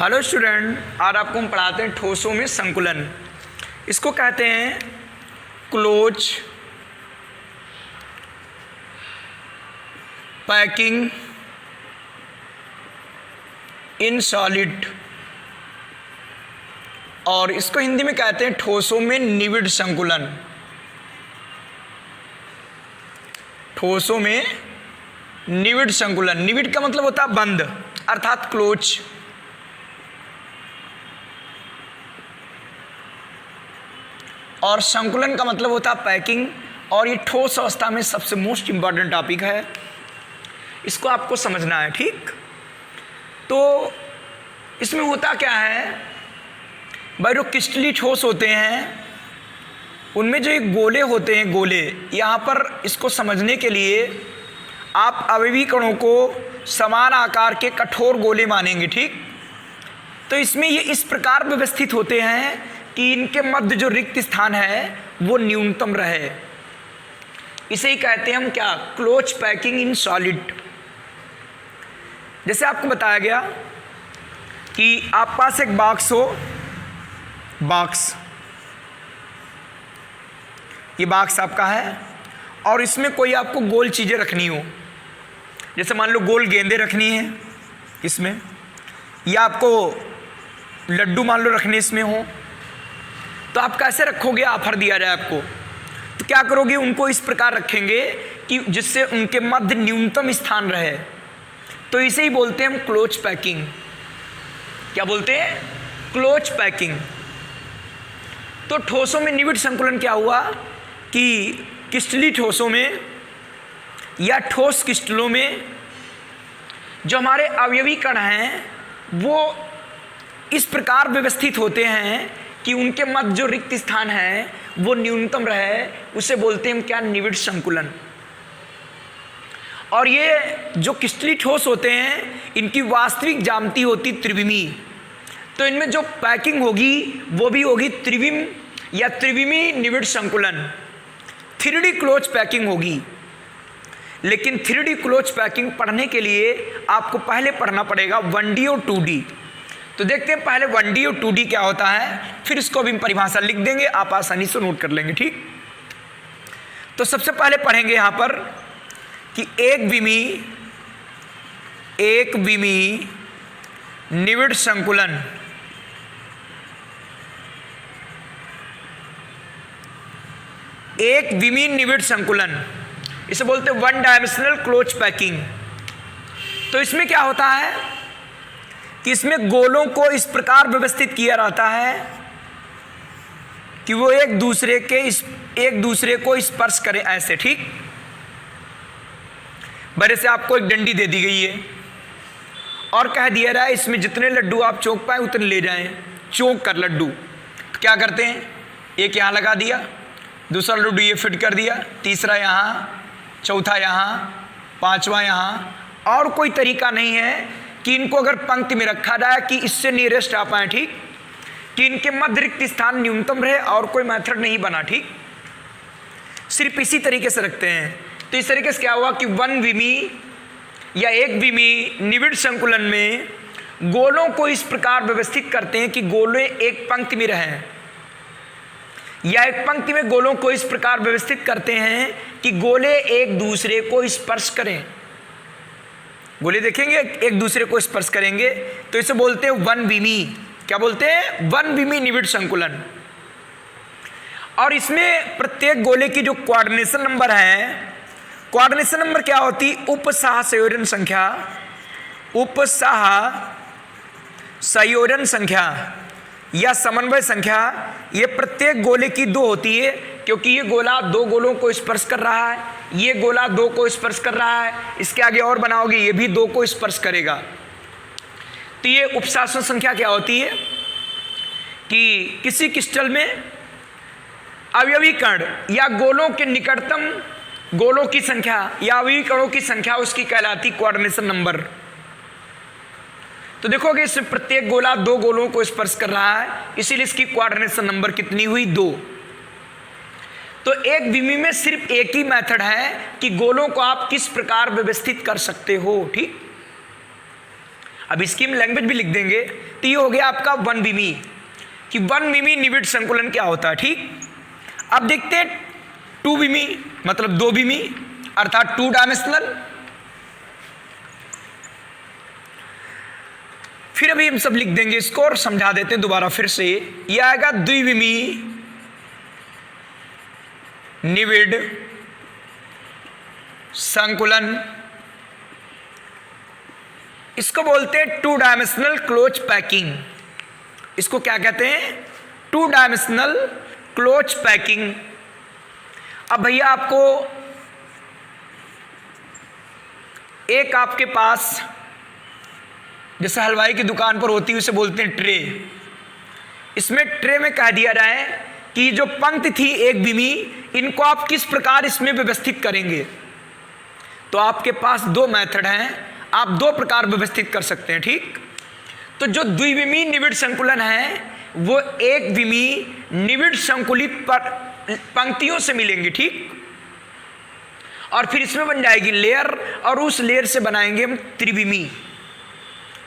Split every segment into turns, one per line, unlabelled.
Hello student, आज आपको हम पढ़ाते हैं ठोसों में संकुलन। इसको कहते हैं क्लोज पैकिंग इन सॉलिड, और इसको हिंदी में कहते हैं ठोसों में निविड़ संकुलन। ठोसों में निविड़ संकुलन, निविड़ का मतलब होता है बंद, अर्थात क्लोज। और संकुलन का मतलब होता है पैकिंग, और ये ठोस अवस्था में सबसे मोस्ट इम्पॉर्टेंट टॉपिक है, इसको आपको समझना है। ठीक, तो इसमें होता क्या है भाई, जो क्रिस्टली ठोस होते हैं उनमें जो एक गोले होते हैं, गोले, यहाँ पर इसको समझने के लिए आप अवयवी कणों को समान आकार के कठोर गोले मानेंगे। ठीक, तो इसमें ये इस प्रकार व्यवस्थित होते हैं कि इनके मध्य जो रिक्त स्थान है वो न्यूनतम रहे। इसे ही कहते हैं हम क्या, क्लोज पैकिंग इन सॉलिड। जैसे आपको बताया गया कि आप पास एक बॉक्स हो, बॉक्स, ये बॉक्स आपका है और इसमें कोई आपको गोल चीज़ें रखनी हो, जैसे मान लो गोल गेंदे रखनी है इसमें, या आपको लड्डू मान लो रखने इसमें हो, तो आप कैसे रखोगे? ऑफर दिया जाए आपको तो क्या करोगे? उनको इस प्रकार रखेंगे कि जिससे उनके मध्य न्यूनतम स्थान रहे, तो इसे ही बोलते हैं हम क्लोज पैकिंग। क्या बोलते हैं? Close packing. तो ठोसों में निविड़ संकुलन क्या हुआ कि क्रिस्टली ठोसों में या ठोस क्रिस्टलों में जो हमारे अवयवी कण हैं वो इस प्रकार व्यवस्थित होते हैं कि उनके मध्य जो रिक्त स्थान है वो न्यूनतम रहे, उसे बोलते हैं हम क्या, निविड़ संकुलन। और ये जो क्रिस्टली ठोस होते हैं इनकी वास्तविक ज्यामिति होती त्रिविमी, तो इनमें जो पैकिंग होगी वो भी होगी त्रिविम या त्रिविमी निविड़ संकुलन, 3D क्लोज पैकिंग होगी। लेकिन 3D क्लोज पैकिंग पढ़ने के लिए आपको पहले पढ़ना पड़ेगा 1D और 2D। तो देखते हैं पहले 1D और 2D क्या होता है, फिर इसको भी हम परिभाषा लिख देंगे, आप आसानी से नोट कर लेंगे। ठीक, तो सबसे पहले पढ़ेंगे यहां पर कि एक विमी निविड़ संकुलन, एक विमी निविड़ संकुलन, इसे बोलते हैं 1 डायमेंशनल क्लोज पैकिंग। तो इसमें क्या होता है कि इसमें गोलों को इस प्रकार व्यवस्थित किया जाता है कि वो एक दूसरे को स्पर्श करें ऐसे। ठीक, बड़े से आपको एक डंडी दे दी गई है और कह दिया रहा है इसमें जितने लड्डू आप चौंक पाए उतने ले जाएं, चौंक कर लड्डू। तो क्या करते हैं, एक यहाँ लगा दिया, दूसरा लड्डू ये फिट कर दिया, तीसरा यहाँ, चौथा यहाँ, पांचवा यहाँ, और कोई तरीका नहीं है कि इनको अगर पंक्ति में रखा जाए कि इससे नियरेस्ट आ पाए। ठीक, कि इनके मध्य रिक्त स्थान न्यूनतम रहे, और कोई मेथड नहीं बना। ठीक, सिर्फ इसी तरीके से रखते हैं। तो इस तरीके से क्या हुआ कि 1 विमी या एक विमी निविड़ संकुलन में गोलों को इस प्रकार व्यवस्थित करते हैं कि गोले एक पंक्ति में रहें, या एक पंक्ति में गोलों को इस प्रकार व्यवस्थित करते हैं कि गोले एक दूसरे को स्पर्श करें। गोले देखेंगे एक दूसरे को स्पर्श करेंगे, तो इसे बोलते हैं 1 विमी। क्या बोलते हैं? 1 विमी निविड़ संकुलन। और इसमें प्रत्येक गोले की जो कोऑर्डिनेशन नंबर है, कोऑर्डिनेशन नंबर क्या होती? उपसह संयोजन संख्या, उपसह संयोजन संख्या या समन्वय संख्या, ये प्रत्येक गोले की 2 होती है, क्योंकि ये गोला 2 गोलों को स्पर्श कर रहा है, ये गोला 2 को स्पर्श कर रहा है, इसके आगे और बनाओगे ये भी 2 को स्पर्श करेगा। तो ये उपशासन संख्या क्या होती है कि किसी क्रिस्टल में अवयवी कण या गोलों के निकटतम गोलों की संख्या या अवयवी कणों की संख्या उसकी कहलाती कोऑर्डिनेशन नंबर। तो देखोगे इसमें प्रत्येक गोला 2 गोलों को स्पर्श कर रहा है, इसीलिए इसकी कोऑर्डिनेशन नंबर कितनी हुई? 2। तो एक विमी में सिर्फ एक ही मेथड है कि गोलों को आप किस प्रकार व्यवस्थित कर सकते हो। ठीक, अब इसकी हम लैंग्वेज भी लिख देंगे। तो ये हो गया आपका 1 विमी, कि 1 विमी निविड संकुलन क्या होता है। ठीक, अब देखते हैं 2 विमी मतलब 2 विमी अर्थात 2 डायमेंशनल। फिर अभी हम सब लिख देंगे इसको और समझा देते हैं दोबारा फिर से। यह आएगा द्विविमी निविड संकुलन, इसको बोलते हैं 2 डायमेंशनल क्लोज पैकिंग। इसको क्या कहते हैं? 2 डायमेंशनल क्लोज पैकिंग। अब भैया आपको एक आपके पास जैसे हलवाई की दुकान पर होती है उसे बोलते हैं ट्रे। इसमें ट्रे में कह दिया जाए कि जो पंक्ति थी 1 विमी, इनको आप किस प्रकार इसमें व्यवस्थित करेंगे। तो आपके पास 2 मेथड हैं, आप 2 प्रकार व्यवस्थित कर सकते हैं। ठीक, तो जो द्विविमी निविड संकुलन है वो 1 विमी निविड संकुलित पंक्तियों से मिलेंगे। ठीक, और फिर इसमें बन जाएगी लेयर और उस लेयर से बनाएंगे हम त्रिविमी।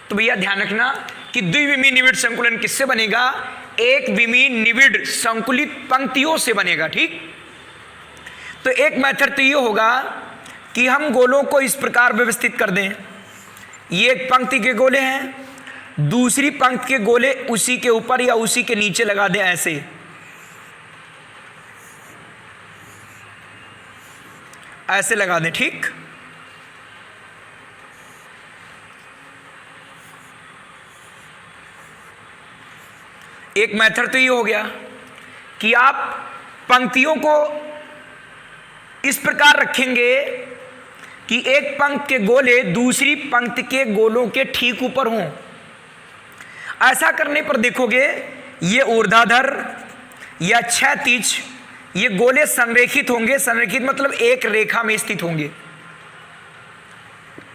तो भैया ध्यान रखना कि द्विविमी निविड संकुलन किससे बनेगा? 1 विमी निविड संकुलित पंक्तियों से बनेगा। ठीक, तो एक मेथड तो ये होगा कि हम गोलों को इस प्रकार व्यवस्थित कर दें। ये एक पंक्ति के गोले हैं, दूसरी पंक्ति के गोले उसी के ऊपर या उसी के नीचे लगा दें, ऐसे लगा दें। ठीक, एक मेथड तो ये हो गया कि आप पंक्तियों को इस प्रकार रखेंगे कि एक पंक्ति के गोले दूसरी पंक्ति के गोलों के ठीक ऊपर हों। ऐसा करने पर देखोगे ये ऊर्ध्वाधर या क्षैतिज ये गोले संरेखित होंगे। संरेखित मतलब एक रेखा में स्थित होंगे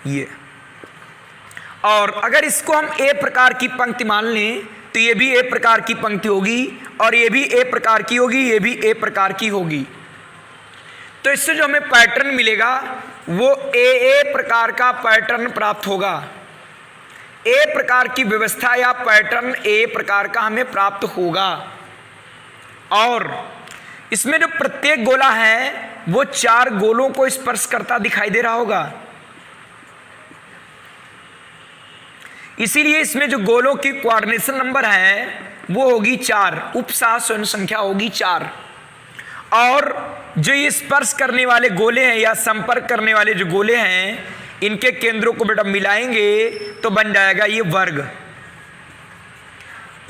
ये। और अगर इसको हम ए प्रकार की पंक्ति मान लें तो ये भी ए प्रकार की पंक्ति होगी और ये भी ए प्रकार की होगी, ये भी ए प्रकार की होगी। तो इससे जो हमें पैटर्न मिलेगा वो ए प्रकार का पैटर्न प्राप्त होगा। ए प्रकार की व्यवस्था या पैटर्न ए प्रकार का हमें प्राप्त होगा। और इसमें जो प्रत्येक गोला है वो 4 गोलों को स्पर्श करता दिखाई दे रहा होगा। इसीलिए इसमें जो गोलों की कोऑर्डिनेशन नंबर है वो होगी 4, उपसह स्वयं संख्या होगी 4। और जो ये स्पर्श करने वाले गोले हैं या संपर्क करने वाले जो गोले हैं इनके केंद्रों को बेटा मिलाएंगे तो बन जाएगा ये वर्ग।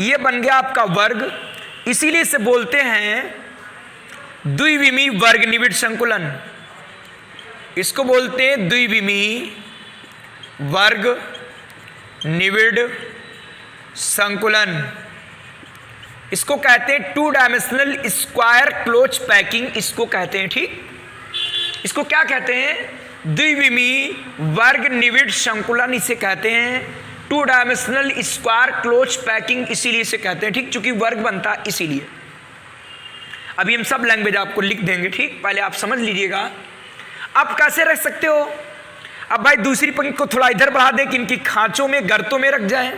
ये बन गया आपका वर्ग। इसीलिए इसे बोलते हैं द्विविमी वर्ग निविड संकुलन। इसको बोलते हैं द्विविमी वर्ग निविड संकुलन। इसको कहते हैं 2 डायमेंशनल स्क्वायर क्लोज पैकिंग, इसको कहते हैं। ठीक, इसको क्या कहते हैं? द्विविमी वर्ग निविड संकुलन इसे कहते हैं। 2 डायमेंशनल स्क्वायर क्लोज पैकिंग इसीलिए इसे कहते हैं। ठीक, चूंकि वर्ग बनता है इसीलिए। अभी हम सब लैंग्वेज आपको लिख देंगे। ठीक, पहले आप समझ लीजिएगा। आप कैसे रख सकते हो? अब भाई दूसरी पंक्ति को थोड़ा इधर बढ़ा दें कि इनकी खांचों में गर्तों में रख जाएं।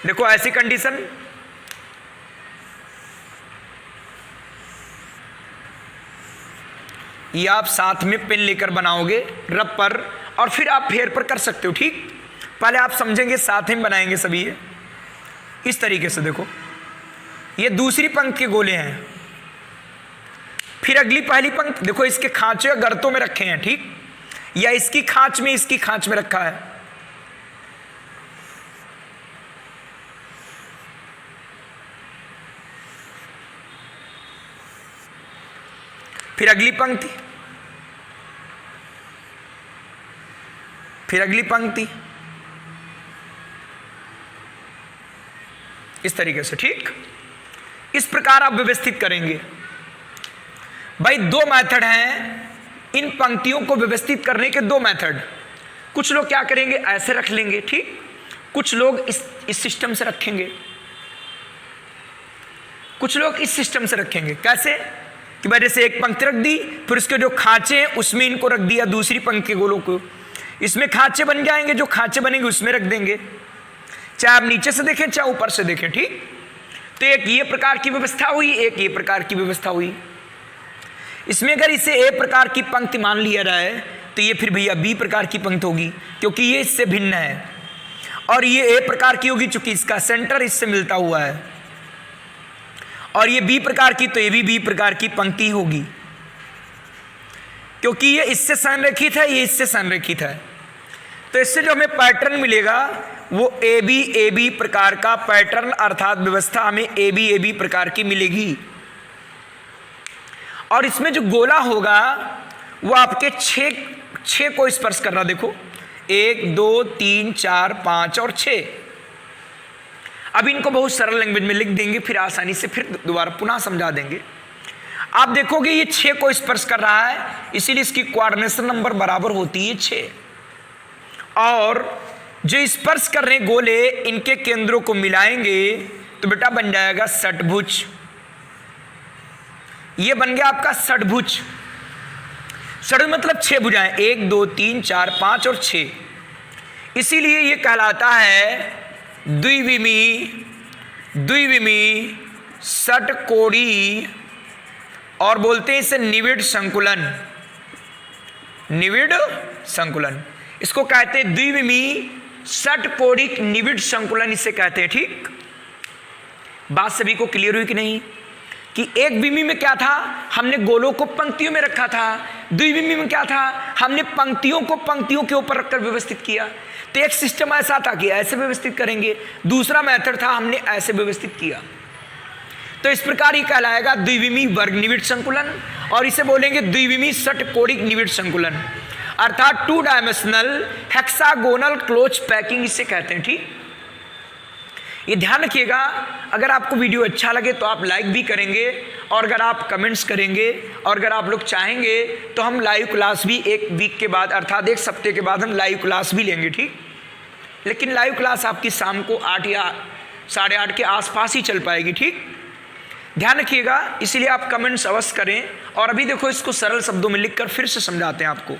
देखो ऐसी कंडीशन, ये आप साथ में पेन लेकर बनाओगे रबर और फिर आप फेर पर कर सकते हो। ठीक, पहले आप समझेंगे साथ में बनाएंगे सभी ये इस तरीके से। देखो ये दूसरी पंक्ति के गोले हैं, फिर अगली पहली पंक्ति देखो इसके खांचे या गर्तों में रखे हैं। ठीक, या इसकी खांच में इसकी खांच में रखा है। फिर अगली पंक्ति, फिर अगली पंक्ति, इस तरीके से। ठीक, इस प्रकार आप व्यवस्थित करेंगे। भाई 2 मेथड हैं इन पंक्तियों को व्यवस्थित करने के, 2 मेथड। कुछ लोग क्या करेंगे ऐसे रख लेंगे। ठीक, कुछ लोग इस सिस्टम से रखेंगे, कुछ लोग इस सिस्टम से रखेंगे। कैसे कि भाई जैसे एक पंक्ति रख दी, फिर उसके जो खांचे हैं उसमें इनको रख दिया, दूसरी पंक्ति के गोलों को। इसमें खांचे बन जाएंगे, जो खांचे बनेंगे उसमें रख देंगे। चाहे आप नीचे से देखें चाहे ऊपर से देखें, ठीक। तो एक ये प्रकार की व्यवस्था हुई, एक ये प्रकार की व्यवस्था हुई। इसमें अगर इसे ए प्रकार की पंक्ति मान लिया जाए तो ये फिर भैया बी प्रकार की पंक्ति होगी, क्योंकि ये इससे भिन्न है। और ये ए प्रकार की होगी चूंकि इसका सेंटर इससे मिलता हुआ है, और ये बी प्रकार की तो ये भी बी प्रकार की पंक्ति होगी, क्योंकि ये इससे संरेखित है, ये इससे संरेखित है। तो इससे जो हमें पैटर्न मिलेगा वो ए बी प्रकार का पैटर्न अर्थात व्यवस्था हमें ए बी प्रकार की मिलेगी। और इसमें जो गोला होगा वो आपके छः को स्पर्श कर रहा, देखो 1 2 3 4 5 और 6। अब इनको बहुत सरल लैंग्वेज में लिख देंगे, फिर आसानी से फिर दोबारा पुनः समझा देंगे। आप देखोगे ये 6 को स्पर्श कर रहा है, इसीलिए इसकी कोऑर्डिनेशन नंबर बराबर होती है 6। और जो स्पर्श कर रहे गोले इनके केंद्रों को मिलाएंगे तो बेटा बन जाएगा षटभुज। ये बन गया आपका षटभुज। षटभुज मतलब 6 भुजाएं, 1 2 3 4 5 और 6। इसीलिए ये कहलाता है द्विविमी षटकोणी, और बोलते हैं इसे निविड़ संकुलन। निविड़ संकुलन इसको कहते हैं, द्विविमी षटकोणिक निविड़ संकुलन इसे कहते हैं, ठीक। बात सभी को क्लियर हुई कि नहीं? कि एक विमी में क्या था, हमने गोलों को पंक्तियों में रखा था। द्विविमी में क्या था, हमने पंक्तियों को पंक्तियों के ऊपर रखकर व्यवस्थित किया। तो एक सिस्टम ऐसा था कि ऐसे व्यवस्थित करेंगे, दूसरा मेथड था हमने ऐसे व्यवस्थित किया। तो इस प्रकार ही कहलाएगा द्विविमी वर्ग निविड़ संकुलन, और इसे बोलेंगे द्विविमी षटकोणिक निविड़ संकुलन, अर्थात 2 डायमेंशनल हेक्सागोनल क्लोज पैकिंग इसे कहते हैं, ठीक। ये ध्यान रखिएगा, अगर आपको वीडियो अच्छा लगे तो आप लाइक भी करेंगे, और अगर आप कमेंट्स करेंगे, और अगर आप लोग चाहेंगे तो हम लाइव क्लास भी 1 वीक के बाद अर्थात 1 हफ्ते के बाद हम लाइव क्लास भी लेंगे, ठीक। लेकिन लाइव क्लास आपकी शाम को 8 या 8:30 के आसपास ही चल पाएगी, ठीक। ध्यान रखिएगा, इसलिए आप कमेंट्स अवश्य करें। और अभी देखो इसको सरल शब्दों में लिखकर फिर से समझाते हैं आपको।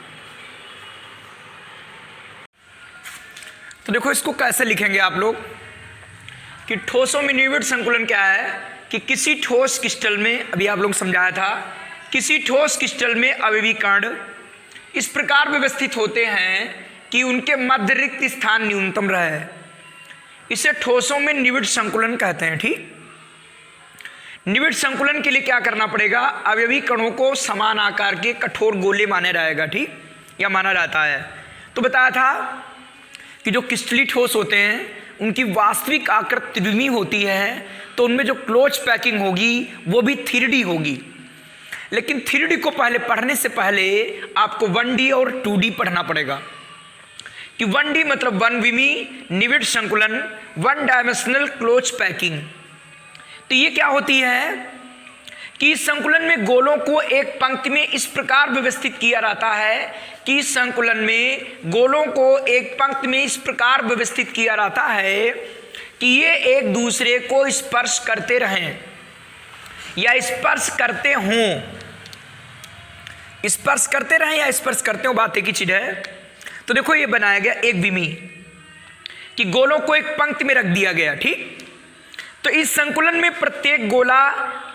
तो देखो इसको कैसे लिखेंगे आप लोग कि ठोसों में निविड़ संकुलन क्या है कि किसी ठोस क्रिस्टल में, अभी आप लोग समझाया था, किसी ठोस क्रिस्टल में अवयवी कण इस प्रकार व्यवस्थित होते हैं कि उनके मध्य रिक्त स्थान न्यूनतम रहे। इसे ठोसों में निविड़ संकुलन कहते हैं, ठीक। निविड़ संकुलन के लिए क्या करना पड़ेगा, अवयवी कणों को समान आकार के कठोर गोले माने जाएगा, ठीक, या माना जाता है। तो बताया था कि जो क्रिस्टलीय ठोस होते हैं उनकी वास्तविक आकृति द्विविमी होती है, तो उनमें जो क्लोज पैकिंग होगी वो भी 3D होगी। लेकिन 3D को पहले पढ़ने से पहले आपको 1D और 2D पढ़ना पड़ेगा। कि 1D मतलब 1 विमी निविड़ संकुलन, 1 डायमेंशनल क्लोज पैकिंग। तो ये क्या होती है कि इस संकुलन में गोलों को एक पंक्ति में इस प्रकार व्यवस्थित किया जाता है कि इस संकुलन में गोलों को एक पंक्ति में इस प्रकार व्यवस्थित किया जाता है कि ये एक दूसरे को स्पर्श करते रहें या स्पर्श करते हों। स्पर्श करते रहें या स्पर्श करते हो, बात एक ही चीज है। तो देखो ये बनाया गया एक विमी कि गोलों को एक पंक्ति में रख दिया गया, ठीक। तो इस संकुलन में प्रत्येक गोला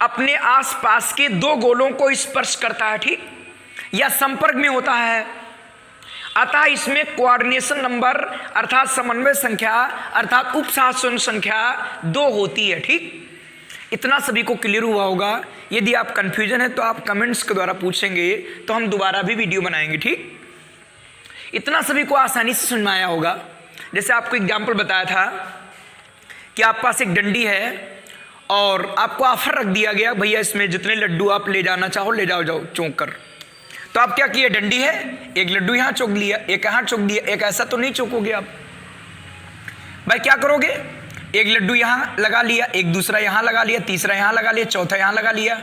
अपने आसपास के 2 गोलों को स्पर्श करता है, ठीक, या संपर्क में होता है। अतः इसमें कोऑर्डिनेशन नंबर अर्थात समन्वय संख्या अर्थात उपसहसंयोजन संख्या 2 होती है, ठीक। इतना सभी को क्लियर हुआ होगा। यदि आप कंफ्यूजन है तो आप कमेंट्स के द्वारा पूछेंगे तो हम दोबारा भी वीडियो बनाएंगे, ठीक। इतना सभी को आसानी से समझ में आया होगा। जैसे आपको एग्जाम्पल बताया था कि आप पास एक डंडी है और आपको ऑफर रख दिया गया, भैया इसमें जितने लड्डू आप ले जाना चाहो ले जाओ चौंक कर। तो आप क्या किए, डंडी है, एक लड्डू यहाँ चौंक लिया, एक यहाँ चौंक दिया, एक ऐसा तो नहीं चौंकोगे आप भाई। क्या करोगे, एक लड्डू यहाँ लगा लिया, एक दूसरा यहाँ लगा लिया, तीसरा यहाँ लगा लिया, चौथा यहाँ लगा लिया,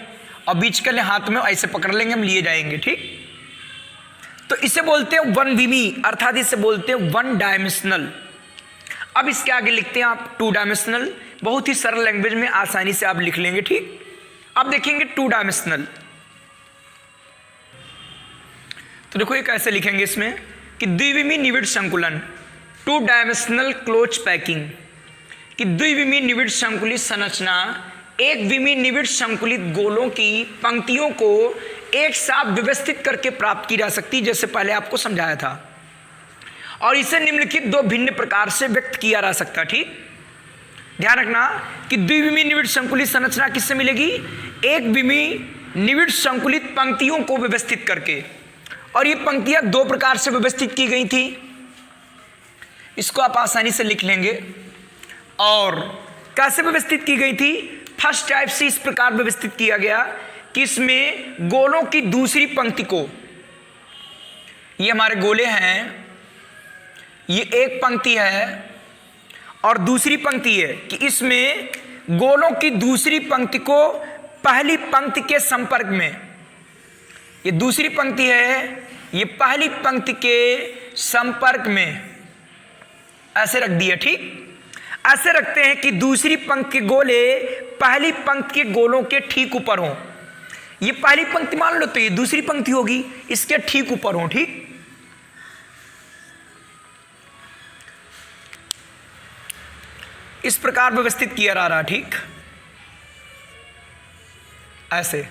और बीच के हाथ में ऐसे पकड़ लेंगे, हम लिए जाएंगे, ठीक। तो इसे बोलते हैं 1 विमी अर्थात इसे बोलते हैं 1 डायमेंशनल। अब इसके आगे लिखते हैं आप 2 डायमेंशनल, बहुत ही सरल लैंग्वेज में आसानी से आप लिख लेंगे, ठीक। अब देखेंगे 2 डायमेंशनल। तो देखो ये कैसे लिखेंगे इसमें कि द्विविमी निविड़ संकुलन 2 डायमेंशनल क्लोज पैकिंग। कि द्विविमीय निविड़ संकुलित संरचना एक विमीय निविड़ संकुलित गोलों की पंक्तियों को एक साथ व्यवस्थित करके प्राप्त की जा सकती, जैसे पहले आपको समझाया था, और इसे निम्नलिखित दो भिन्न प्रकार से व्यक्त किया जा सकता है। ठीक, ध्यान रखना कि द्विविमीय निविड़ संकुलित संरचना किससे मिलेगी? एक विमीय निविड़ संकुलित पंक्तियों को व्यवस्थित करके, और ये पंक्तियां दो प्रकार से व्यवस्थित की गई थी, इसको आप आसानी से लिख लेंगे। और कैसे व्यवस्थित की गई थी? फर्स्ट टाइप से इस प्रकार व्यवस्थित किया गया कि इसमें गोलों की दूसरी पंक्ति को, ये हमारे गोले हैं, ये एक पंक्ति है और दूसरी पंक्ति है, कि इसमें गोलों की दूसरी पंक्ति को पहली पंक्ति के संपर्क में, ये दूसरी पंक्ति है, ये पहली पंक्ति के संपर्क में ऐसे रख दिया। ठीक, ऐसे रखते हैं कि दूसरी पंक्ति के गोले पहली पंक्ति के गोलों के ठीक ऊपर हों। ये पहली पंक्ति मान लो तो ये दूसरी पंक्ति होगी, इसके ठीक ऊपर हों। ठीक, इस प्रकार व्यवस्थित किया जा रहा। ठीक, ऐसे।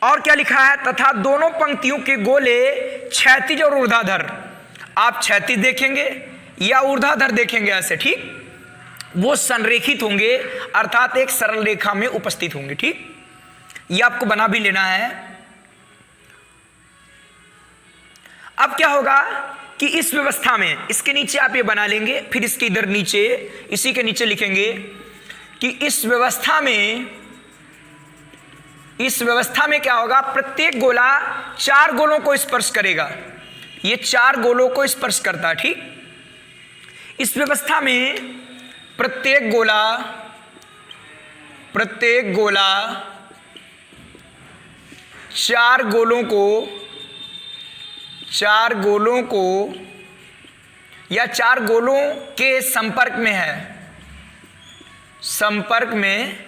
और क्या लिखा है? तथा दोनों पंक्तियों के गोले क्षैतिज और ऊर्ध्वाधर, आप क्षैतिज देखेंगे या ऊर्ध्वाधर देखेंगे ऐसे, ठीक, वो संरेखित होंगे, अर्थात एक सरल रेखा में उपस्थित होंगे। ठीक, ये आपको बना भी लेना है। अब क्या होगा कि इस व्यवस्था में, इसके नीचे आप ये बना लेंगे, फिर इसके इधर नीचे, इसी के नीचे लिखेंगे कि इस व्यवस्था में क्या होगा? प्रत्येक गोला चार गोलों को स्पर्श करेगा, ये चार गोलों को स्पर्श करता है। ठीक, इस व्यवस्था में प्रत्येक गोला चार गोलों को या चार गोलों के संपर्क में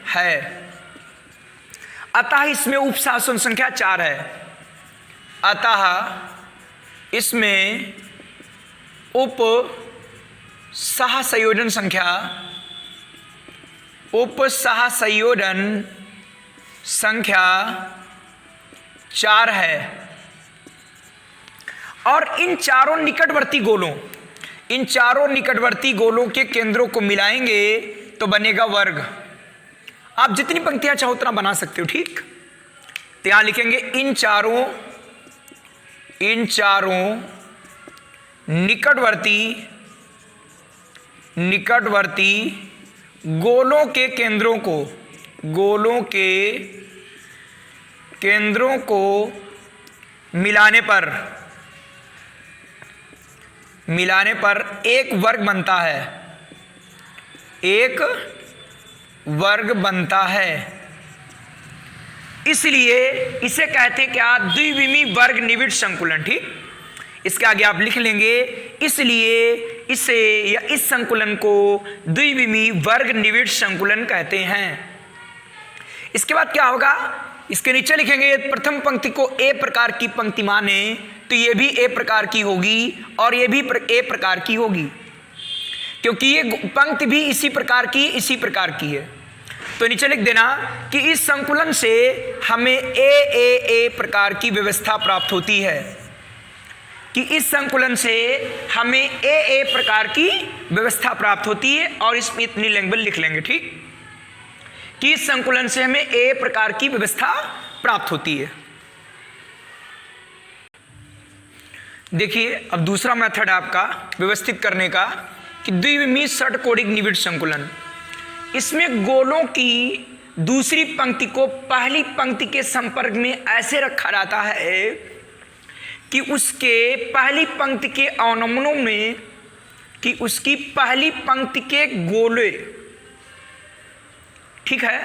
है, अतः इसमें उपशासन संख्या 4 है। अतः इसमें उप सहसंयोजन संख्या 4 है। और इन चारों निकटवर्ती गोलों के केंद्रों को मिलाएंगे तो बनेगा वर्ग। आप जितनी पंक्तियां चाहो उतना बना सकते हो। ठीक, तो यहां लिखेंगे इन चारों निकटवर्ती गोलों के केंद्रों को मिलाने पर एक वर्ग बनता है। इसलिए इसे कहते क्या? द्विविमीय वर्ग निविड़ संकुलन। ठीक, इसके आगे आप लिख लेंगे, इसलिए इसे या इस संकुलन को द्विविमीय वर्ग निविड़ संकुलन कहते हैं। इसके बाद क्या होगा? इसके नीचे लिखेंगे प्रथम पंक्ति को ए प्रकार की पंक्ति माने तो ये भी ए प्रकार की होगी और ये भी ए प्रकार की होगी, क्योंकि ये पंक्ति भी इसी प्रकार की है। तो नीचे लिख देना कि इस संकुलन से हमें ए प्रकार की व्यवस्था प्राप्त होती है, कि इस संकुलन से हमें ए प्रकार की व्यवस्था प्राप्त होती है, और इसमें इतनी लैंग्वेज लिख लेंगे। ठीक, कि इस संकुलन से हमें ए प्रकार की व्यवस्था प्राप्त होती है। देखिए अब दूसरा मेथड है आपका व्यवस्थित करने का कि द्विविमीय षटकोणिक निविड़ संकुलन। इसमें गोलों की दूसरी पंक्ति को पहली पंक्ति के संपर्क में ऐसे रखा जाता है कि उसके पहली पंक्ति के अवनमनों में, कि उसकी पहली पंक्ति के गोले, ठीक है,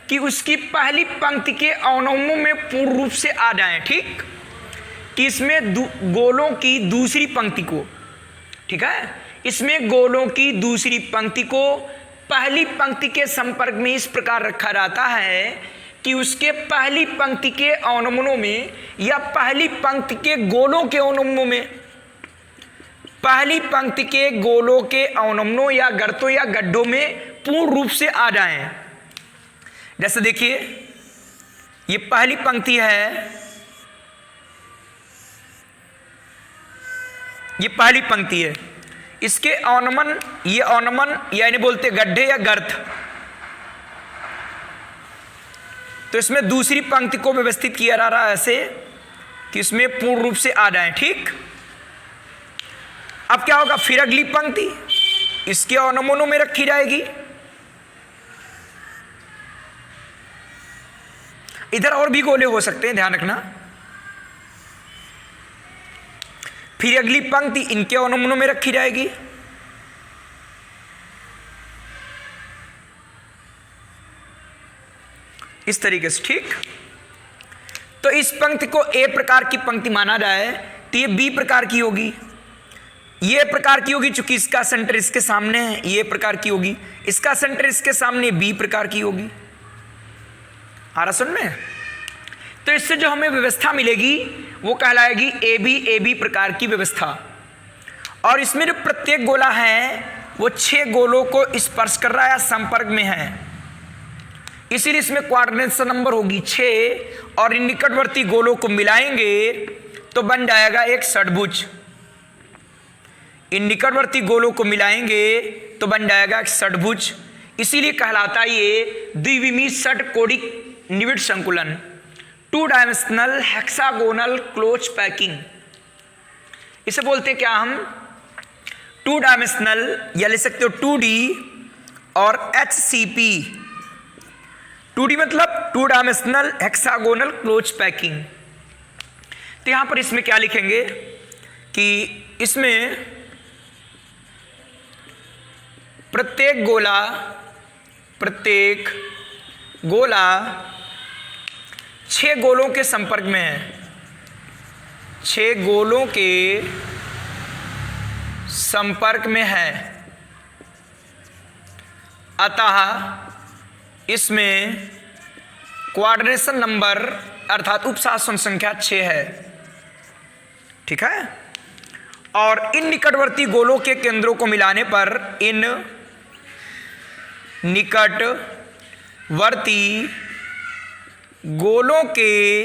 कि उसकी पहली पंक्ति के अवनमनों में पूर्ण रूप से आ जाएं। ठीक, कि इसमें गोलों की दूसरी पंक्ति को, ठीक है, इसमें गोलों की दूसरी पंक्ति को पहली पंक्ति के संपर्क में इस प्रकार रखा जाता है कि उसके पहली पंक्ति के अवनमनों में या पहली पंक्ति के गोलों के अवनमनों में पहली पंक्ति के गोलों के अवनमनों या गर्तों या गड्ढों में पूर्ण रूप से आ जाएं। जैसे देखिए, ये पहली पंक्ति है, ये पहली पंक्ति है, इसके अवनमन, ये अवनमन या इन्हें बोलते गड्ढे या गर्त, तो इसमें दूसरी पंक्ति को व्यवस्थित किया जा रहा है ऐसे कि इसमें पूर्ण रूप से आ जाए। ठीक, अब क्या होगा, फिर अगली पंक्ति इसके अवनमनों में रखी जाएगी। इधर और भी गोले हो सकते हैं, ध्यान रखना। फिर अगली पंक्ति इनके अवनमनों में रखी जाएगी। इस तरीके से। ठीक, तो इस पंक्ति को ए प्रकार की पंक्ति माना जाए तो ये बी प्रकार की होगी, ये प्रकार की होगी, चूंकि इसका सेंटर इसके सामने है, ये प्रकार की होगी, इसका सेंटर इसके सामने, बी प्रकार की होगी। आ रहा सुन में? तो इससे जो हमें व्यवस्था मिलेगी वो कहलाएगी ए बी प्रकार की व्यवस्था। और इसमें जो प्रत्येक गोला है वो 6 गोलों को स्पर्श कर रहा है या संपर्क में है, इसीलिए इसमें क्वाड्रेंशन नंबर होगी 6, और इन निकटवर्ती गोलों को मिलाएंगे तो बन जाएगा एक षट्भुज। इन निकटवर्ती गोलों को मिलाएंगे तो बन जाएगा एक षट्भुज, इसीलिए कहलाता है ये द्विविमीय षटकोणिक निविड़ संकुलन, 2 डायमेंशनल हेक्सागोनल क्लोज पैकिंग। इसे बोलते हैं क्या हम, 2 डायमेंशनल, या ले सकते हो 2D और HCP। 2D मतलब 2 डायमेंशनल हेक्सागोनल क्लोज पैकिंग। तो यहां पर इसमें क्या लिखेंगे कि इसमें प्रत्येक गोला 6 गोलों के संपर्क में है, 6 गोलों के संपर्क में है, अतः इसमें क्वाड्रेशन नंबर अर्थात उपशासन संख्या 6 है। ठीक है, और इन निकटवर्ती गोलों के केंद्रों को मिलाने पर इन निकटवर्ती गोलों के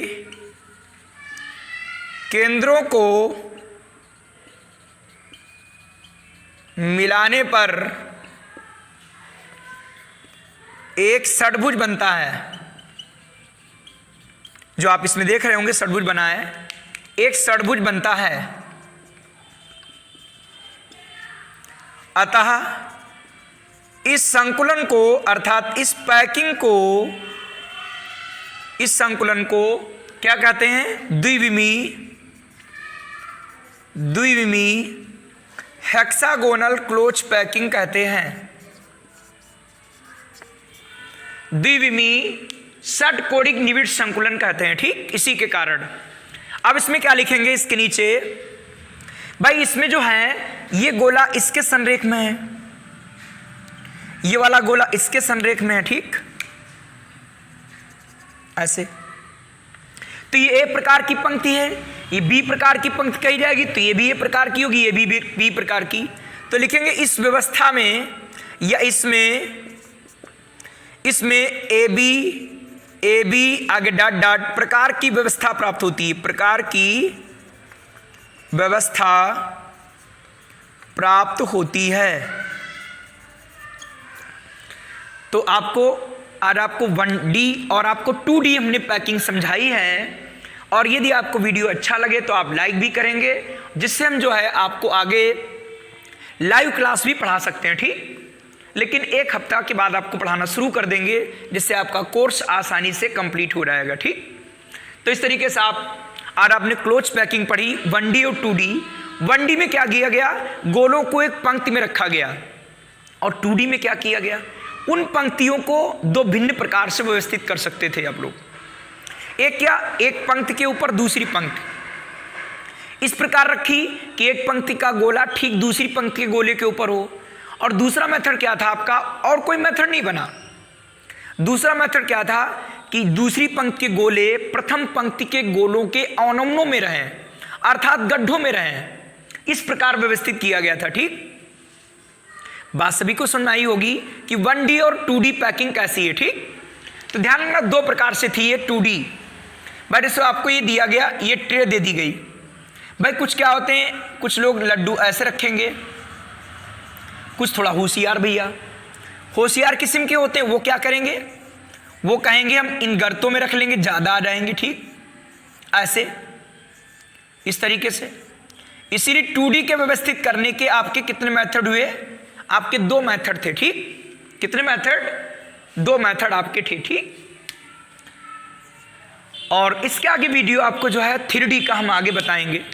केंद्रों को मिलाने पर एक षट्भुज बनता है। जो आप इसमें देख रहे होंगे षट्भुज बना है, एक षट्भुज बनता है। अतः इस संकुलन को अर्थात इस पैकिंग को, इस संकुलन को क्या कहते हैं, द्विविमीय हेक्सागोनल क्लोज पैकिंग कहते हैं, द्विविमीय षटकोणिक निविड़ संकुलन कहते हैं। ठीक, इसी के कारण अब इसमें क्या लिखेंगे, इसके नीचे भाई इसमें जो है ये गोला इसके संरेख में है, ये वाला गोला इसके संरेख में है। ठीक, ऐसे। तो ये ए प्रकार की पंक्ति है, ये बी प्रकार की पंक्ति कही जाएगी, तो ये भी ए प्रकार की होगी, ये भी बी प्रकार की। तो लिखेंगे इस व्यवस्था में या इसमें ए बी आगे डॉट डॉट प्रकार की व्यवस्था प्राप्त होती है, प्रकार की व्यवस्था प्राप्त होती है। तो आपको आज आपको 1D और आपको 2D हमने पैकिंग समझाई है, और यदि आपको वीडियो अच्छा लगे तो आप लाइक भी करेंगे, जिससे हम जो है आपको आगे लाइव क्लास भी पढ़ा सकते हैं। ठीक, लेकिन 1 हफ्ता के बाद आपको पढ़ाना शुरू कर देंगे, जिससे आपका कोर्स आसानी से कंप्लीट हो जाएगा। ठीक, तो इस तरीके से आज आपने क्लोज पैकिंग पढ़ी 1D और 2D। 1D में क्या किया गया, गोलों को एक पंक्ति में रखा गया, और 2D में क्या किया गया, उन पंक्तियों को 2 भिन्न प्रकार से व्यवस्थित कर सकते थे आप लोग। एक पंक्ति के ऊपर दूसरी पंक्ति इस प्रकार रखी कि एक पंक्ति का गोला ठीक दूसरी पंक्ति के गोले के ऊपर हो, और दूसरा मेथड क्या था आपका, और कोई मेथड नहीं बना। दूसरा मेथड क्या था कि दूसरी पंक्ति के गोले प्रथम पंक्ति के गोलों के अवनमनों में रहें, अर्थात गड्ढों में रहें। इस प्रकार व्यवस्थित किया गया था। ठीक, बात सभी को सुनना ही होगी कि 1D और 2D पैकिंग कैसी है। ठीक, तो ध्यान रखना, दो प्रकार से थी ये 2D। बट इसमें आपको ये दिया गया, ये ट्रे दे दी गई। भाई कुछ क्या होते हैं, कुछ लोग लड्डू ऐसे रखेंगे, कुछ थोड़ा होशियार भैया, होशियार किस्म के होते हैं, वो क्या करेंगे, वो कहेंगे हम इन गर्तों में रख लेंगे, ज़्यादा आ जाएंगे। ठीक, ऐसे इस तरीके से। इसीलिए 2D के व्यवस्थित करने के आपके कितने मेथड हुए, आपके 2 मेथड थे। ठीक, कितने मेथड, 2 मेथड आपके थे। ठीक, और इसके आगे वीडियो आपको जो है 3D का हम आगे बताएंगे।